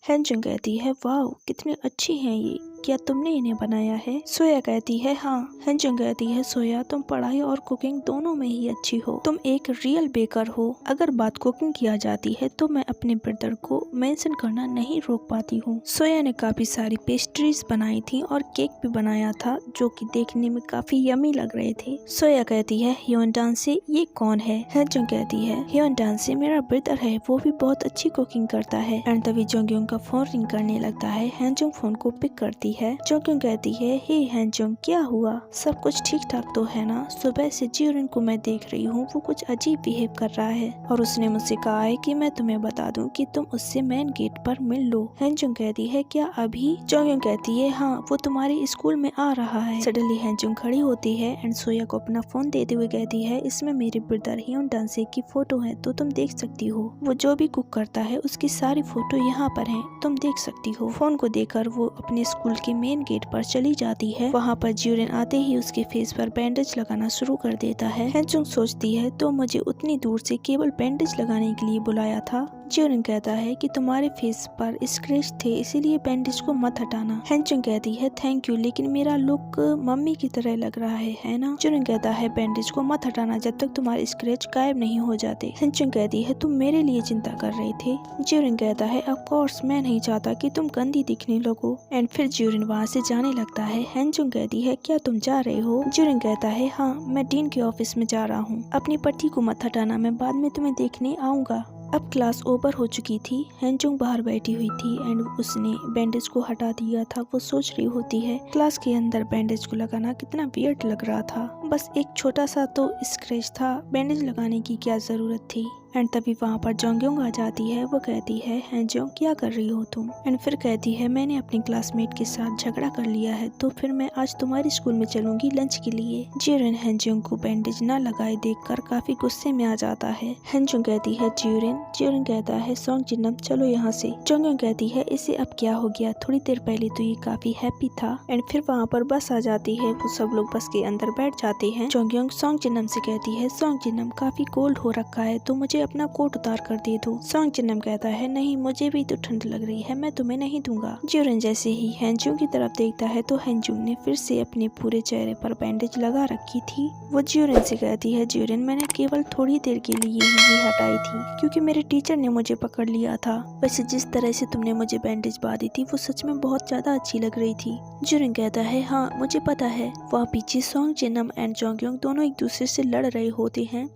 हैंजंग कहती है वाह कितनी अच्छी हैं ये, क्या तुमने इन्हें बनाया है? सोया कहती है हाँ। हैंजंग कहती है सोया तुम पढ़ाई और कुकिंग दोनों में ही अच्छी हो, तुम एक रियल बेकर हो। अगर बात कुकिंग की आ जाती है तो मैं अपने ब्रदर को मेंशन करना नहीं रोक पाती हूँ। सोया ने काफी सारी पेस्ट्रीज बनाई थी और केक भी बनाया था जो कि देखने में काफी यमी लग रहे थे। सोया कहती है ह्योन डांसे ये कौन है? हैंजंग कहती है ह्योन डांसे मेरा ब्रदर है, वो भी बहुत अच्छी कुकिंग करता है। एंड तभी जोंग्योंग का फोन रिंग करने लगता है। हैंजंग फोन को पिक करती है। जोंग्योंग कहती है हे हैंजंग क्या हुआ, सब कुछ ठीक ठाक तो है ना? सुबह से जियोरिन को मैं देख रही हूँ, वो कुछ अजीब बिहेव कर रहा है और उसने मुझसे कहा है कि मैं तुम्हें बता दूं कि तुम उससे मेन गेट पर मिल लो। हैंजंग कहती है क्या अभी? जोंग्योंग कहती है हाँ वो तुम्हारे स्कूल में आ रहा है। सडनली हैंजंग खड़ी होती है एंड सोया को अपना फोन देते हुए कहती है इसमें मेरे ब्रदर ह्योन डांसे की फोटो है तो तुम देख सकती हो, वो जो भी कुक करता है उसकी सारी फोटो यहाँ पर है, तुम देख सकती हो। फोन को देकर वो अपने स्कूल के मेन गेट पर चली जाती है। वहाँ पर जियोरिन आते ही उसके फेस पर बैंडेज लगाना शुरू कर देता है। हैंजंग सोचती है तो मुझे उतनी दूर से केवल बैंडेज लगाने के लिए बुलाया था। जियोरिन कहता है कि तुम्हारे फेस पर स्क्रैच थे इसीलिए बैंडेज को मत हटाना। हैंजंग कहती है थैंक यू, लेकिन मेरा लुक मम्मी की तरह लग रहा है ना? जियोरिन कहता है बैंडेज को मत हटाना जब तक तुम्हारे स्क्रैच गायब नहीं हो जाते। हैंजंग कहती है तुम मेरे लिए चिंता कर रहे थे। जियोरिन कहता है ऑफ कोर्स मैं नहीं चाहता कि तुम गंदी दिखने लगो। एंड फिर जियोरिन वहाँ से जाने लगता है। हैंजंग कहती है क्या तुम जा रहे हो? जियोरिन कहता है हाँ मैं डीन के ऑफिस में जा रहा हूँ, अपनी पट्टी को मत हटाना, मैं बाद में तुम्हें देखने आऊंगा। अब क्लास ओवर हो चुकी थी। हैंजंग बाहर बैठी हुई थी एंड उसने बैंडेज को हटा दिया था। वो सोच रही होती है क्लास के अंदर बैंडेज को लगाना कितना वियर्ड लग रहा था, बस एक छोटा सा तो स्क्रैच था, बैंडेज लगाने की क्या जरूरत थी। एंड तभी वहाँ पर जोंग्योंग आ जाती है। वो कहती है हैंजंग क्या कर रही हो तुम? एंड फिर कहती है मैंने अपने क्लासमेट के साथ झगड़ा कर लिया है तो फिर मैं आज तुम्हारे स्कूल में चलूंगी लंच के लिए। जियोरिन हैंजंग को बैंडेज न लगाए देखकर काफी गुस्से में आ जाता है। हैंजंग कहती है जियोरिन कहता है सोंग जिनम चलो यहाँ से। जोंग्योंग कहती है इसे अब क्या हो गया, थोड़ी देर पहले तो ये काफी हैप्पी था। एंड फिर वहाँ पर बस आ जाती है, वो सब लोग बस के अंदर बैठ जाते हैं। जोंग्योंग सोंग जिनम से कहती है सोंग जिनम काफी कोल्ड हो रखा है तो मुझे अपना कोट उतार कर दे दो। सोंग जिनम कहता है नहीं मुझे भी तो ठंड लग रही है, मैं तुम्हें नहीं दूंगा। जियोरिन जैसे ही हैंजंग की तरफ देखता है तो हैंजंग ने फिर से अपने पूरे चेहरे पर बैंडेज लगा रखी थी। वो जियोरिन से कहती है जियोरिन मैंने केवल थोड़ी देर के लिए ही हटाई थी क्योंकि मेरे टीचर ने मुझे पकड़ लिया था। वैसे जिस तरह से तुमने मुझे बैंडेज बांधी थी वो सच में बहुत ज्यादा अच्छी लग रही थी। जियोरिन कहता है हाँ मुझे पता है। वहाँ पीछे सोंग जिनम एंड जोंग्योंग दोनों एक दूसरे से लड़ रहे होते हैं।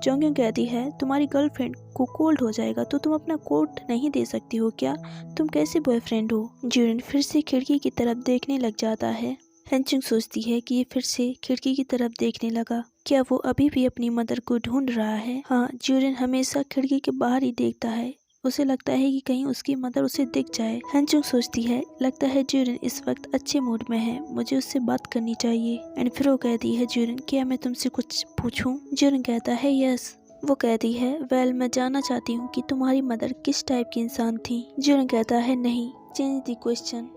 जोंग्योंग कहती है तुम्हारी गर्लफ्रेंड को कोल्ड हो जाएगा तो तुम अपना कोट नहीं दे सकती हो क्या, तुम कैसे बॉयफ्रेंड हो? जियोरिन फिर से खिड़की की तरफ देखने लग जाता है। हैंजंग सोचती है कि ये फिर से खिड़की की तरफ देखने लगा, क्या वो अभी भी अपनी मदर को ढूंढ रहा है? हाँ जियोरिन हमेशा खिड़की के बाहर ही देखता है, उसे लगता है कि कहीं उसकी मदर उसे दिख जाए। हैंजंग सोचती है लगता है जियोरिन इस वक्त अच्छे मूड में है, मुझे उससे बात करनी चाहिए। एंड फिर वो कहती है जियोरिन क्या मैं तुमसे कुछ पूछूं? जियोरिन कहता है यस। वो कहती है वेल मैं जानना चाहती हूँ कि तुम्हारी मदर किस टाइप की इंसान थी। जियोरिन कहता है नहीं, चेंज द क्वेश्चन,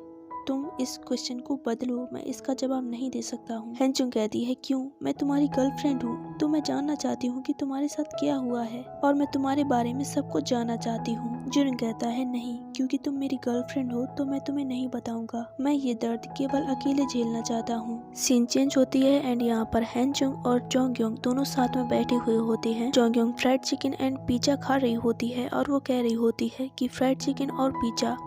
तुम इस क्वेश्चन को बदलो, मैं इसका जवाब नहीं दे सकता हूँ। हैंजंग कहती है क्यों, मैं तुम्हारी गर्लफ्रेंड हूँ तो मैं जानना चाहती हूँ कि तुम्हारे साथ क्या हुआ है और मैं तुम्हारे बारे में सब कुछ जानना चाहती हूँ। जियोरिन कहता है नहीं, क्योंकि तुम मेरी गर्लफ्रेंड हो तो मैं तुम्हें नहीं बताऊंगा, मैं ये दर्द केवल अकेले झेलना चाहता हूँ। सीन चेंज होती है एंड यहाँ पर हैंजंग और जोंग्योंग दोनों साथ में बैठे हुए होते हैं। जोंग्योंग फ्राइड चिकन एंड पिज्जा खा रही होती है और वो कह रही होती है कि फ्राइड चिकन और पिज्जा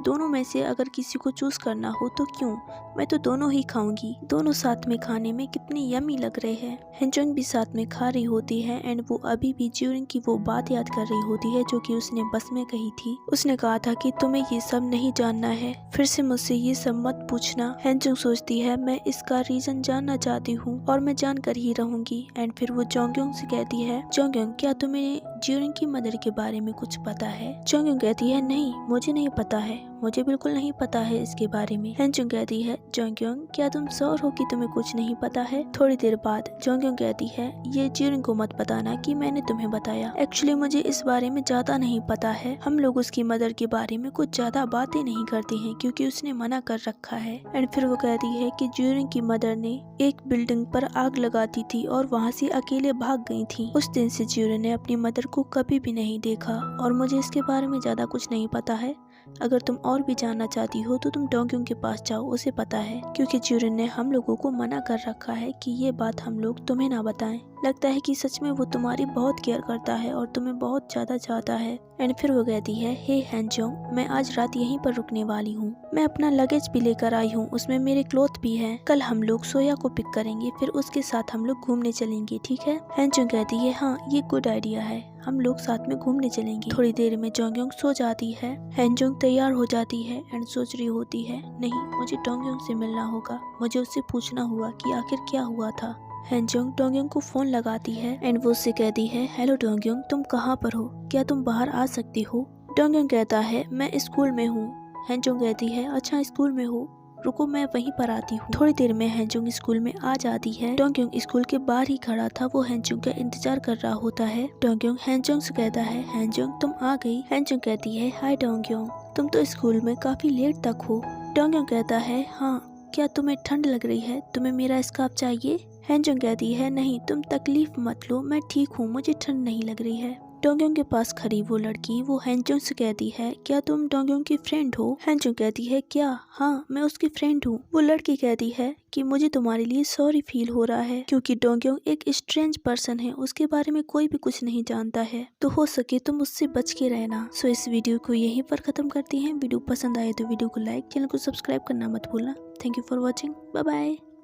दोनों में से अगर किसी को चूज करना हो तो क्यों, मैं तो दोनों ही खाऊंगी, दोनों साथ में खाने में कितनी यमी लग रहे हैं। हैंजंग भी साथ में खा रही होती है एंड वो अभी भी जियोरिन की वो बात याद कर रही होती है जो कि उसने बस में कही थी। उसने कहा था कि तुम्हें ये सब नहीं जानना है, फिर से मुझसे ये सब मत पूछना। हैंजंग सोचती है मैं इसका रीजन जानना चाहती हूँ और मैं जान कर ही रहूंगी। एंड फिर वो जोंग्योंग से कहती है जोंग्योंग क्या तुम्हें जियोरिन की मदर के बारे में कुछ पता है? जोंग्योंग कहती है नहीं मुझे नहीं पता है, मुझे बिल्कुल नहीं पता है इसके बारे में। हैंजंग कहती है जोंग्योंग क्या तुम श्योर हो कि तुम्हें कुछ नहीं पता है? थोड़ी देर बाद जोंग्योंग कहती है ये जियोरिन को मत बताना कि मैंने तुम्हें बताया, एक्चुअली मुझे इस बारे में ज्यादा नहीं पता है, हम लोग उसकी मदर के बारे में कुछ ज्यादा बातें नहीं करते हैं क्योंकि उसने मना कर रखा है। एंड फिर वो कहती है कि जियोरिन की मदर ने एक बिल्डिंग पर आग लगा दी थी और वहाँ से अकेले भाग गई थी। उस दिन से जियोरिन ने अपनी मदर को कभी भी नहीं देखा और मुझे इसके बारे में ज्यादा कुछ नहीं पता है, अगर तुम और भी जानना चाहती हो तो तुम डोंगयोंग के पास जाओ, उसे पता है, क्योंकि ज्यूरिन ने हम लोगों को मना कर रखा है कि ये बात हम लोग तुम्हें ना बताएं। लगता है कि सच में वो तुम्हारी बहुत केयर करता है और तुम्हें बहुत ज्यादा चाहता है। एंड फिर वो कहती है, हे हैंजोंग, मैं आज रात यहीं पर रुकने वाली हूँ। मैं अपना लगेज भी लेकर आई हूँ, उसमें मेरे क्लोथ भी है। कल हम लोग सोया को पिक करेंगे, फिर उसके साथ हम लोग घूमने चलेंगे, ठीक है? हैंजोंग कहती है, हाँ ये गुड आइडिया है, हम लोग साथ में घूमने चलेंगे। थोड़ी देर में डोंगयोंग सो जाती है। हैंजोंग तैयार हो जाती है एंड सोच रही होती है, नहीं मुझे डोंगयोंग से मिलना होगा, मुझे उससे पूछना होगा कि आखिर क्या हुआ था। हैंजोंग डोंगयोंग को फोन लगाती है एंड वो उससे कहती है, हेलो डोंगयोंग, तुम कहाँ पर हो? क्या तुम बाहर आ सकती हो? डोंगयोंग कहता है, मैं स्कूल में हूँ। हैंजोंग कहती है, अच्छा स्कूल में हो, रुको मैं वहीं पर आती हूँ। थोड़ी देर में हैंजोंग स्कूल में आ जाती है। डोंगयोंग स्कूल के बाहर ही खड़ा था, वो हैंजोंग का इंतजार कर रहा होता है। डोंगयोंग हैंजोंग से कहता है, हैंजोंग तुम आ गई? हैंजोंग कहती है, हाय डोंगयोंग, तुम तो स्कूल में काफी लेट तक हो। डोंगयोंग कहता है, हाँ क्या तुम्हें ठंड लग रही है? तुम्हें मेरा स्कार्फ चाहिए? हैंजोंग कहती है, नहीं तुम तकलीफ मत लो, मैं ठीक हूँ, मुझे ठंड नहीं लग रही है। डोंगयोंग के पास खड़ी वो लड़की वो हैंजोंग से कहती है, क्या तुम डोंगयोंग की फ्रेंड हो? हैंजोंग कहती है, क्या? हाँ मैं उसकी फ्रेंड हूँ। वो लड़की कहती है कि मुझे तुम्हारे लिए सॉरी फील हो रहा है, क्योंकि डोंगयोंग एक स्ट्रेंज पर्सन है, उसके बारे में कोई भी कुछ नहीं जानता है, तो हो सके तुम उससे बच के रहना। सो इस वीडियो को यहीं पर खत्म करते हैं। वीडियो पसंद आए तो वीडियो को लाइक, चैनल को सब्सक्राइब करना मत भूलना। Thank you for watching, bye bye.